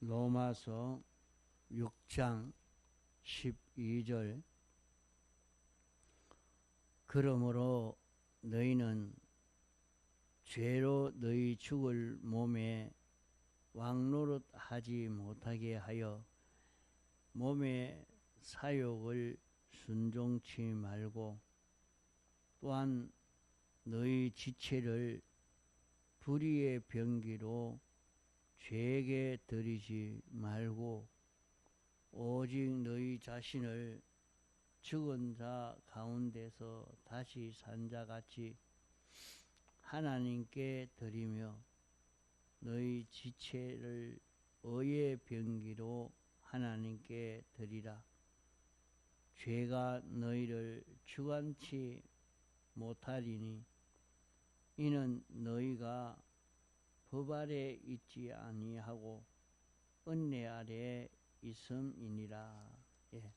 로마서 6장 12절. 그러므로 너희는 죄로 너희 죽을 몸에 왕노릇 하지 못하게 하여 몸의 사욕을 순종치 말고, 또한 너희 지체를 불의의 병기로 죄에게 드리지 말고, 오직 너희 자신을 죽은 자 가운데서 다시 산 자같이 하나님께 드리며, 너희 지체를 의의 병기로 하나님께 드리라. 죄가 너희를 주관치 못하리니, 이는 너희가 법 아래 있지 아니하고 은혜 아래 있음이니라. 예.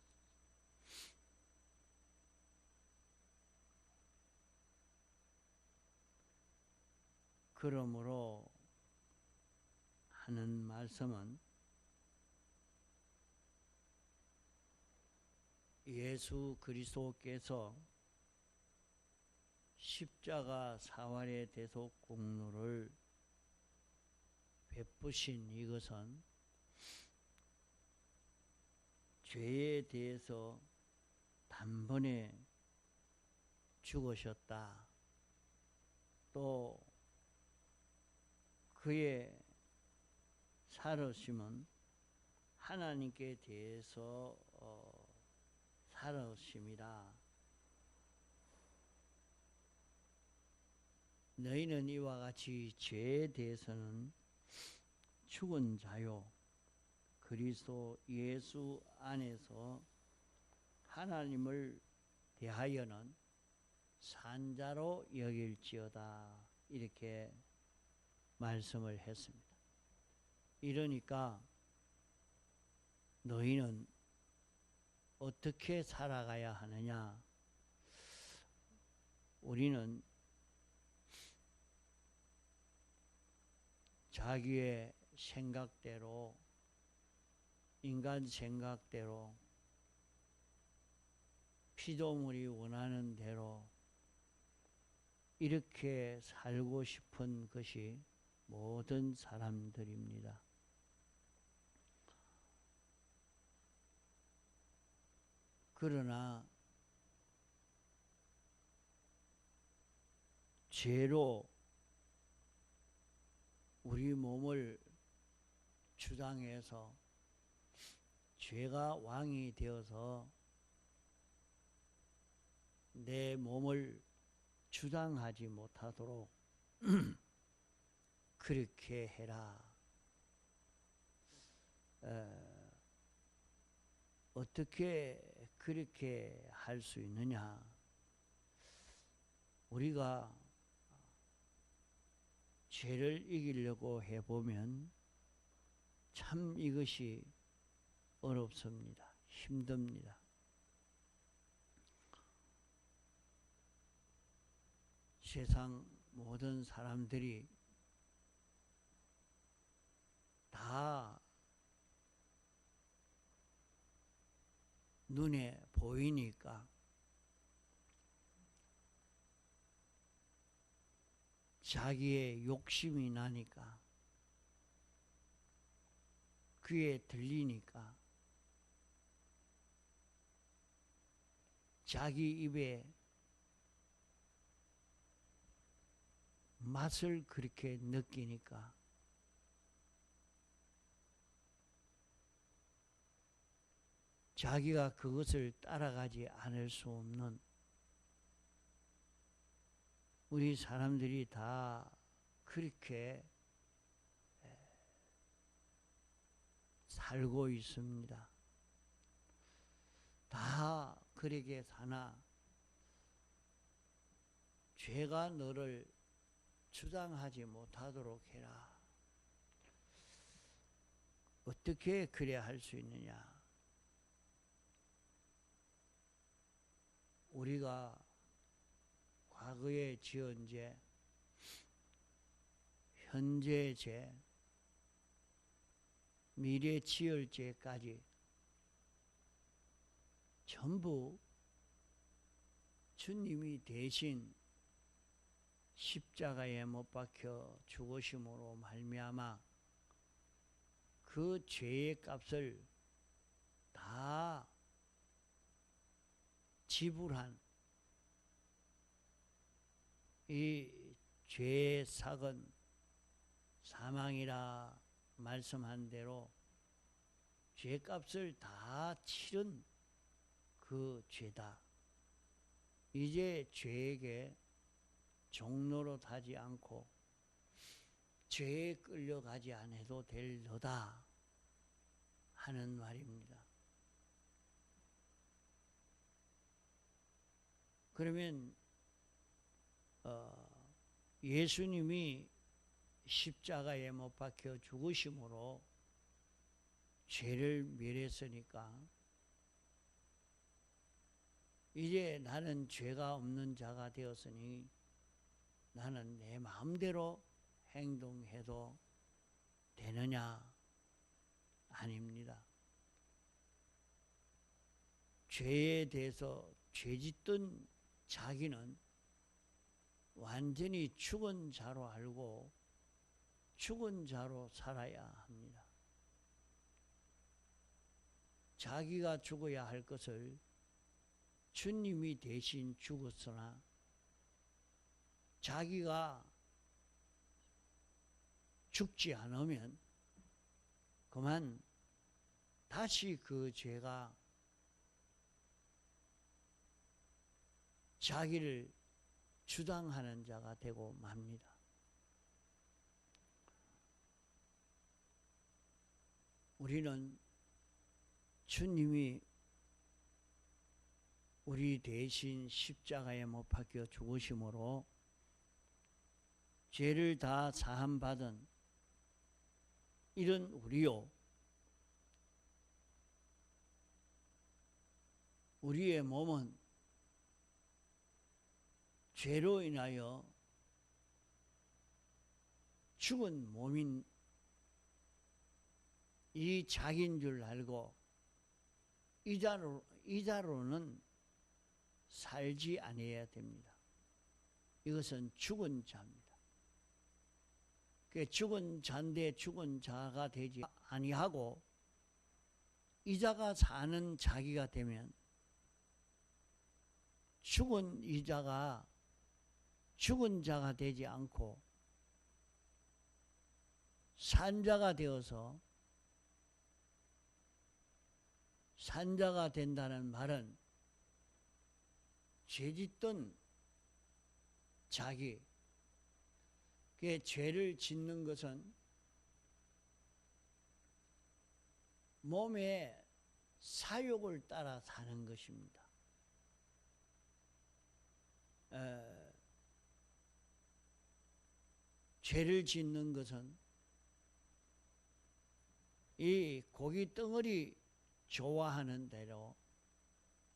그러므로 하는 말씀은 예수 그리스도께서 십자가 사활의 대속 공로를 베푸신 이것은 죄에 대해서 단번에 죽으셨다. 또 그의 살으심은 하나님께 대해서 살으심이라. 너희는 이와 같이 죄에 대해서는 죽은 자요, 그리스도 예수 안에서 하나님을 대하여는 산 자로 여길지어다. 이렇게 말씀을 했습니다. 이러니까 너희는 어떻게 살아가야 하느냐? 우리는 자기의 생각대로, 인간 생각대로, 피조물이 원하는 대로 이렇게 살고 싶은 것이 모든 사람들입니다. 그러나 죄로 우리 몸을 주장해서 죄가 왕이 되어서 내 몸을 주장하지 못하도록 그렇게 해라. 어떻게 그렇게 할 수 있느냐? 우리가 죄를 이기려고 해보면 참 이것이 어렵습니다. 힘듭니다. 세상 모든 사람들이 다 눈에 보이니까 자기의 욕심이 나니까, 귀에 들리니까 자기 입에 맛을 그렇게 느끼니까 자기가 그것을 따라가지 않을 수 없는 우리 사람들이 다 그렇게 살고 있습니다. 다 그렇게 사나 죄가 너를 주장하지 못하도록 해라. 어떻게 그래야 할 수 있느냐? 우리가 과거에 지은 죄, 현재 죄, 미래 지을 죄까지 전부 주님이 대신 십자가에 못 박혀 죽으심으로 말미암아 그 죄의 값을 다 지불한 이 죄의 삭은 사망이라 말씀한 대로 죄값을 다 치른 그 죄다. 이제 죄에게 종노릇하지 않고 죄에 끌려가지 않아도 될 너다 하는 말입니다. 그러면 예수님이 십자가에 못 박혀 죽으심으로 죄를 멸했으니까 이제 나는 죄가 없는 자가 되었으니 나는 내 마음대로 행동해도 되느냐? 아닙니다. 죄에 대해서 죄짓던 자기는 완전히 죽은 자로 알고 죽은 자로 살아야 합니다. 자기가 죽어야 할 것을 주님이 대신 죽었으나 자기가 죽지 않으면 그만 다시 그 죄가 자기를 주당하는 자가 되고 맙니다. 우리는 주님이 우리 대신 십자가에 못 박혀 죽으심으로 죄를 다 사함받은 이런 우리요, 우리의 몸은 죄로 인하여 죽은 몸인 이 자기인 줄 알고 이자로는 살지 아니해야 됩니다. 이것은 죽은 자입니다. 죽은 자인데 죽은 자가 되지 아니하고 이자가 사는 자기가 되면 죽은 이자가 죽은 자가 되지 않고 산자가 되어서 산자가 된다는 말은 죄짓던 자기, 죄를 짓는 것은 몸의 사욕을 따라 사는 것입니다. 죄를 짓는 것은 이 고기 덩어리 좋아하는 대로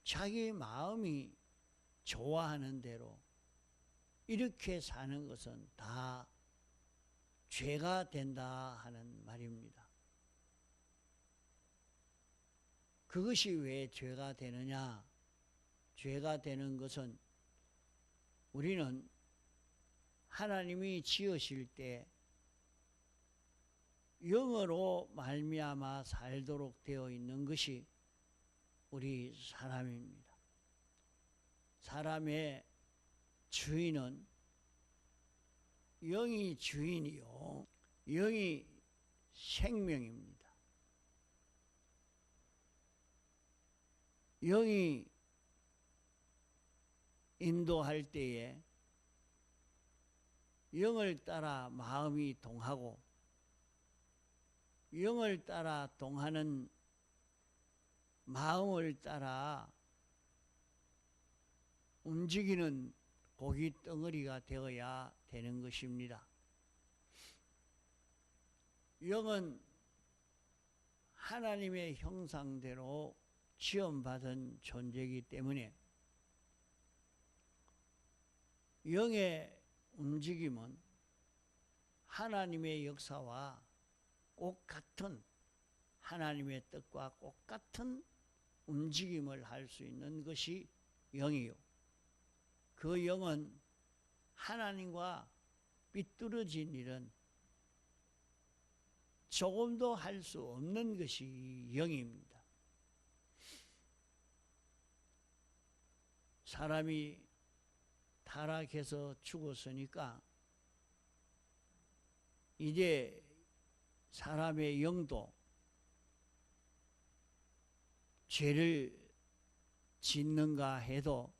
자기 마음이 좋아하는 대로 이렇게 사는 것은 다 죄가 된다 하는 말입니다. 그것이 왜 죄가 되느냐? 죄가 되는 것은 우리는 하나님이 지으실 때 영으로 말미암아 살도록 되어 있는 것이 우리 사람입니다. 사람의 주인은 영이 주인이요, 영이 생명입니다. 영이 인도할 때에 영을 따라 마음이 동하고 영을 따라 동하는 마음을 따라 움직이는 고기 덩어리가 되어야 되는 것입니다. 영은 하나님의 형상대로 지음받은 존재이기 때문에 영의 움직임은 하나님의 역사와 꼭 같은 하나님의 뜻과 똑같은 움직임을 할 수 있는 것이 영이요. 그 영은 하나님과 삐뚤어진 일은 조금도 할 수 없는 것이 영입니다. 사람이 타락해서 죽었으니까 이제 사람의 영도 죄를 짓는가 해도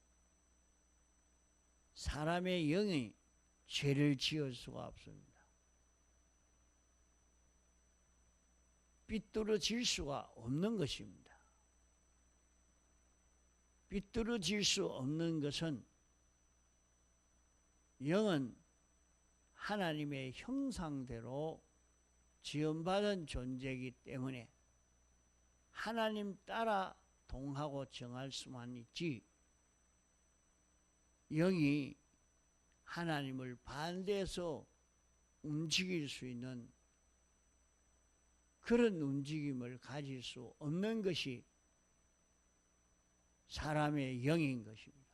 사람의 영이 죄를 지을 수가 없습니다. 삐뚤어질 수가 없는 것입니다. 삐뚤어질 수 없는 것은 영은 하나님의 형상대로 지음받은 존재이기 때문에 하나님 따라 동하고 정할 수만 있지, 영이 하나님을 반대해서 움직일 수 있는 그런 움직임을 가질 수 없는 것이 사람의 영인 것입니다.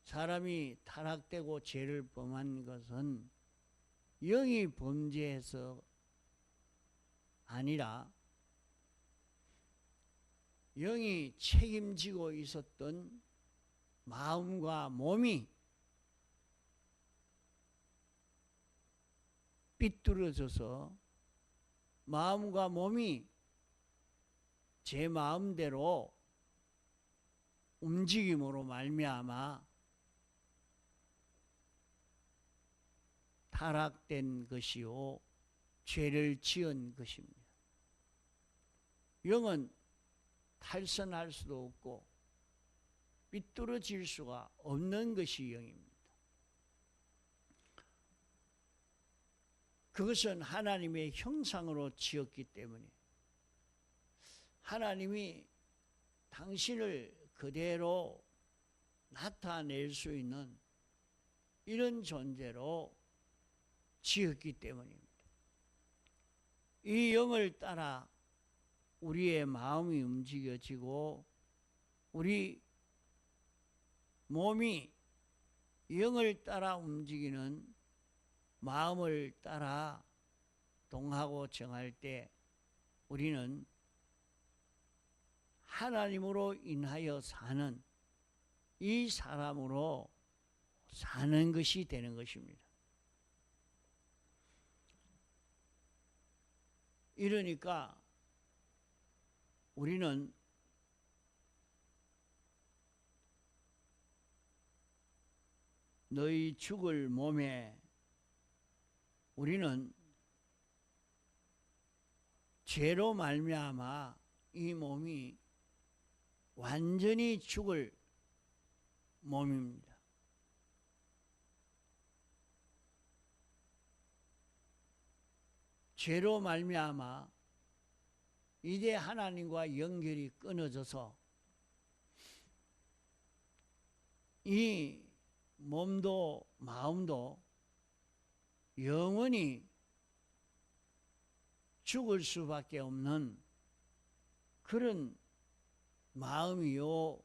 사람이 타락되고 죄를 범한 것은 영이 범죄해서 아니라 영이 책임지고 있었던 마음과 몸이 삐뚤어져서 마음과 몸이 제 마음대로 움직임으로 말미암아 타락된 것이요 죄를 지은 것입니다. 영은 탈선할 수도 없고 삐뚤어질 수가 없는 것이 영입니다. 그것은 하나님의 형상으로 지었기 때문에 하나님이 당신을 그대로 나타낼 수 있는 이런 존재로 지었기 때문입니다. 이 영을 따라 우리의 마음이 움직여지고 우리 몸이 영을 따라 움직이는 마음을 따라 동하고 정할 때 우리는 하나님으로 인하여 사는 이 사람으로 사는 것이 되는 것입니다. 이러니까 우리는 너희 죽을 몸에 우리는 죄로 말미암아 이 몸이 완전히 죽을 몸입니다. 죄로 말미암아 이제 하나님과 연결이 끊어져서 이 몸도 마음도 영원히 죽을 수밖에 없는 그런 마음이요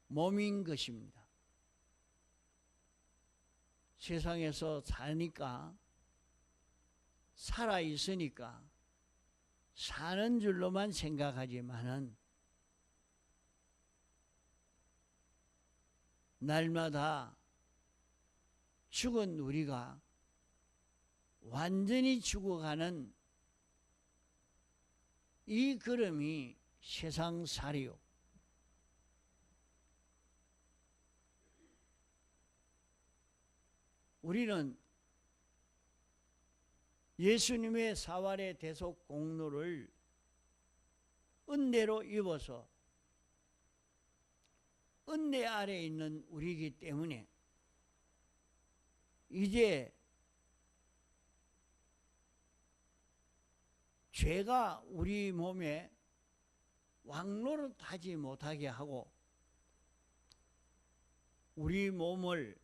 몸인 것입니다. 세상에서 사니까 살아있으니까 사는 줄로만 생각하지만은 날마다 죽은 우리가 완전히 죽어가는 이 걸음이 세상살이요. 우리는 예수님의 사활의 대속 공로를 은혜로 입어서 은혜 아래에 있는 우리이기 때문에 이제 죄가 우리 몸에 왕노릇하지 못하게 하고 우리 몸을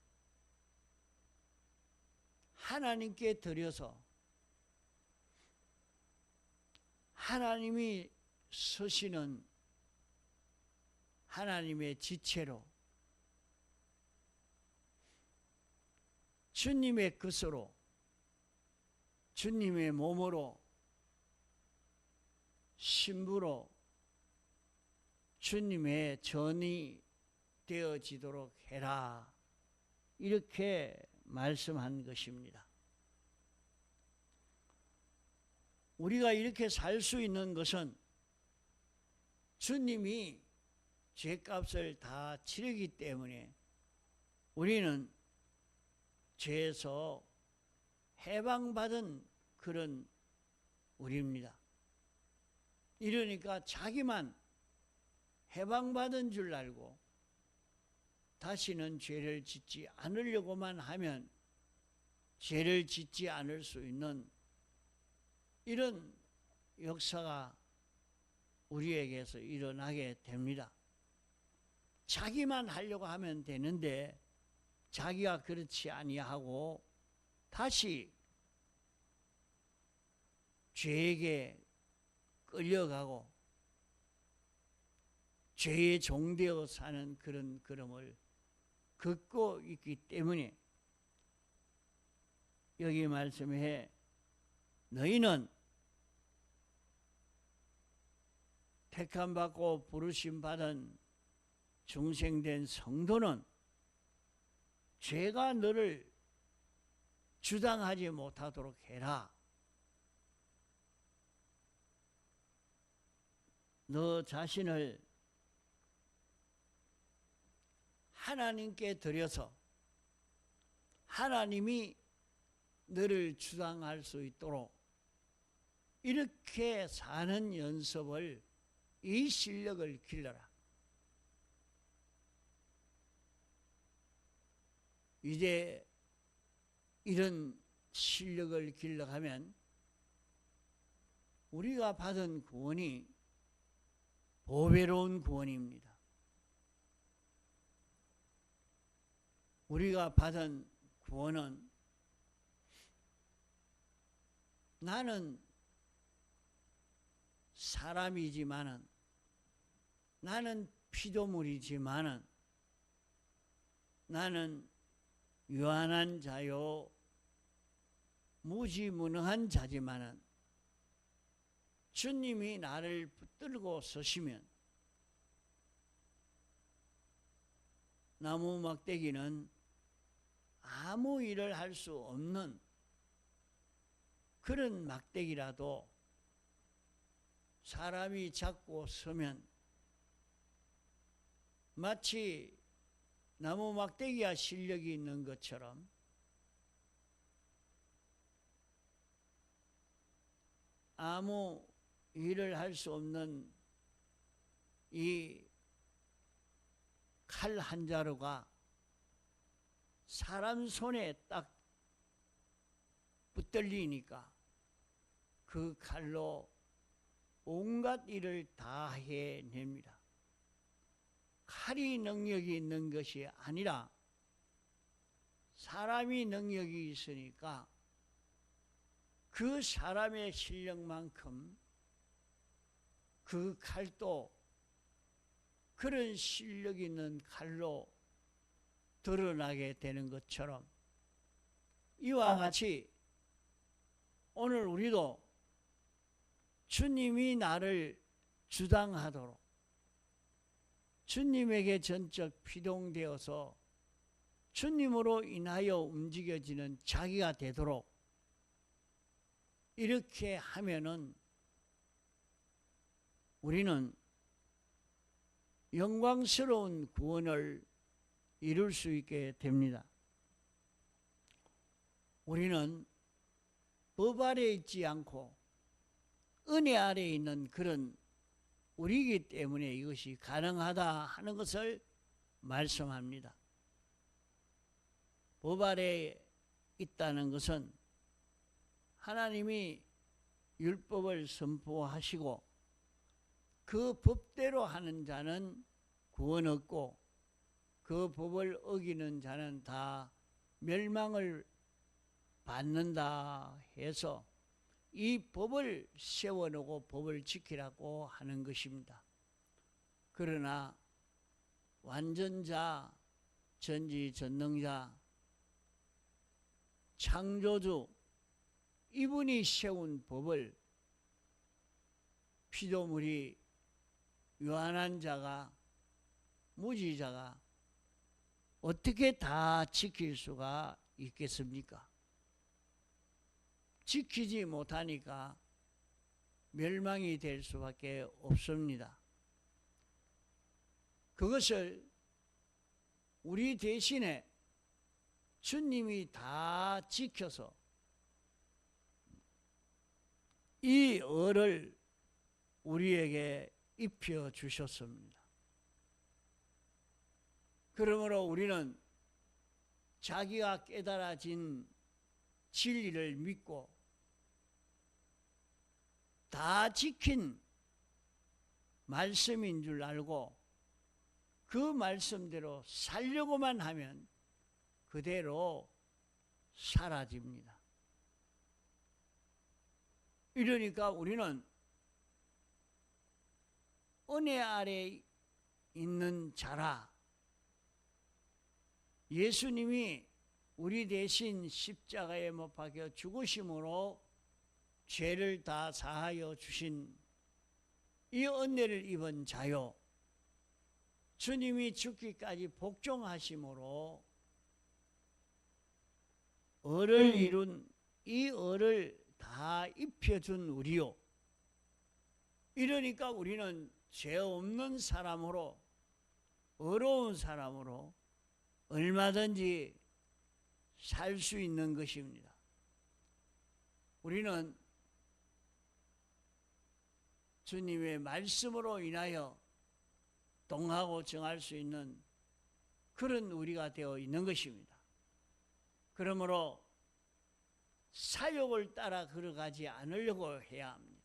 하나님께 드려서 하나님이 서시는 하나님의 지체로 주님의 것으로 주님의 몸으로 신부로 주님의 전이 되어지도록 해라, 이렇게 말씀한 것입니다. 우리가 이렇게 살 수 있는 것은 주님이 죄값을 다 치르기 때문에 우리는 죄에서 해방받은 그런 우리입니다. 이러니까 자기만 해방받은 줄 알고 다시는 죄를 짓지 않으려고만 하면 죄를 짓지 않을 수 있는 이런 역사가 우리에게서 일어나게 됩니다. 자기만 하려고 하면 되는데 자기가 그렇지 아니하고 다시 죄에게 끌려가고 죄의 종되어 사는 그런 걸음을 걷고 있기 때문에 여기 말씀해 너희는 택함받고 부르심받은 중생된 성도는 죄가 너를 주당하지 못하도록 해라. 너 자신을 하나님께 드려서 하나님이 너를 주당할 수 있도록 이렇게 사는 연습을, 이 실력을 길러라. 이제 이런 실력을 길러가면 우리가 받은 구원이 보배로운 구원입니다. 우리가 받은 구원은 나는 사람이지만은, 나는 피조물이지만은, 나는 유한한 자요 무지무능한 자지만은 주님이 나를 붙들고 서시면 나무 막대기는 아무 일을 할 수 없는 그런 막대기라도 사람이 잡고 서면 마치 나무 막대기가 실력이 있는 것처럼 아무 일을 할 수 없는 이 칼 한 자루가 사람 손에 딱 붙들리니까 그 칼로 온갖 일을 다 해냅니다. 칼이 능력이 있는 것이 아니라 사람이 능력이 있으니까 그 사람의 실력만큼 그 칼도 그런 실력 있는 칼로 드러나게 되는 것처럼 이와 같이 오늘 우리도 주님이 나를 주당하도록 주님에게 전적 피동되어서 주님으로 인하여 움직여지는 자기가 되도록 이렇게 하면은 우리는 영광스러운 구원을 이룰 수 있게 됩니다. 우리는 법 아래에 있지 않고 은혜 아래에 있는 그런 우리이기 때문에 이것이 가능하다 하는 것을 말씀합니다. 법 아래에 있다는 것은 하나님이 율법을 선포하시고 그 법대로 하는 자는 구원 얻고 그 법을 어기는 자는 다 멸망을 받는다 해서 이 법을 세워놓고 법을 지키라고 하는 것입니다. 그러나 완전자, 전지전능자, 창조주, 이분이 세운 법을 피조물이 유한한 자가, 무지자가 어떻게 다 지킬 수가 있겠습니까? 지키지 못하니까 멸망이 될 수밖에 없습니다. 그것을 우리 대신에 주님이 다 지켜서 이 을을 우리에게 입혀 주셨습니다. 그러므로 우리는 자기가 깨달아진 진리를 믿고 다 지킨 말씀인 줄 알고 그 말씀대로 살려고만 하면 그대로 사라집니다. 이러니까 우리는 은혜 아래 있는 자라, 예수님이 우리 대신 십자가에 못 박혀 죽으심으로 죄를 다 사하여 주신 이 은혜를 입은 자요, 주님이 죽기까지 복종하심으로 을을 이룬 이 을을 다 입혀준 우리요. 이러니까 우리는 죄 없는 사람으로, 의로운 사람으로 얼마든지 살 수 있는 것입니다. 우리는 주님의 말씀으로 인하여 동하고 정할 수 있는 그런 우리가 되어 있는 것입니다. 그러므로 사욕을 따라 걸어가지 않으려고 해야 합니다.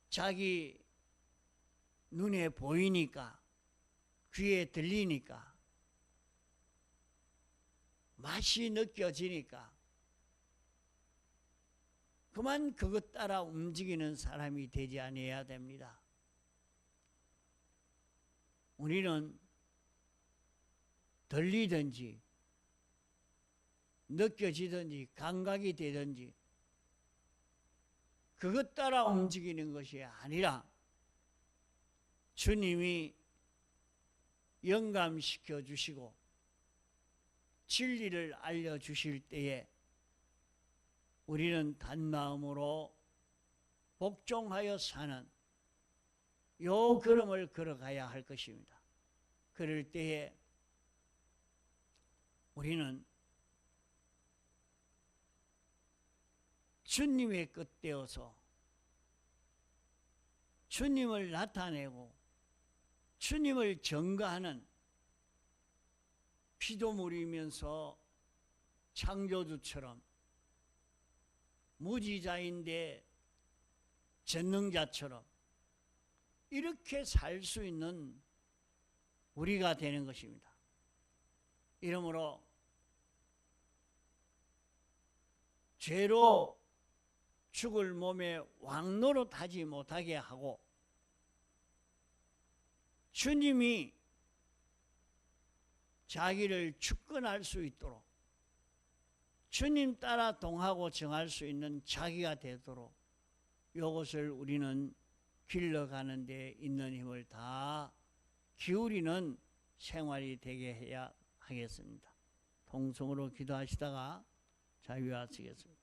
자기 눈에 보이니까, 귀에 들리니까, 맛이 느껴지니까 그만 그것 따라 움직이는 사람이 되지 않아야 됩니다. 우리는 들리든지 느껴지든지 감각이 되든지 그것 따라 움직이는 것이 아니라 주님이 영감시켜 주시고 진리를 알려주실 때에 우리는 단마음으로 복종하여 사는 요 걸음을 걸어가야 할 것입니다. 그럴 때에 우리는 주님의 끝 되어서 주님을 나타내고 주님을 증거하는 피조물이면서 창조주처럼 무지자인데 전능자처럼 이렇게 살 수 있는 우리가 되는 것입니다. 이러므로 죄로 죽을 몸에 왕노릇하지 못하게 하고 주님이 자기를 주권할 수 있도록 주님 따라 동하고 정할 수 있는 자기가 되도록 이것을 우리는 길러가는 데 있는 힘을 다 기울이는 생활이 되게 해야 하겠습니다. 통성으로 기도하시다가 자유하시겠습니다.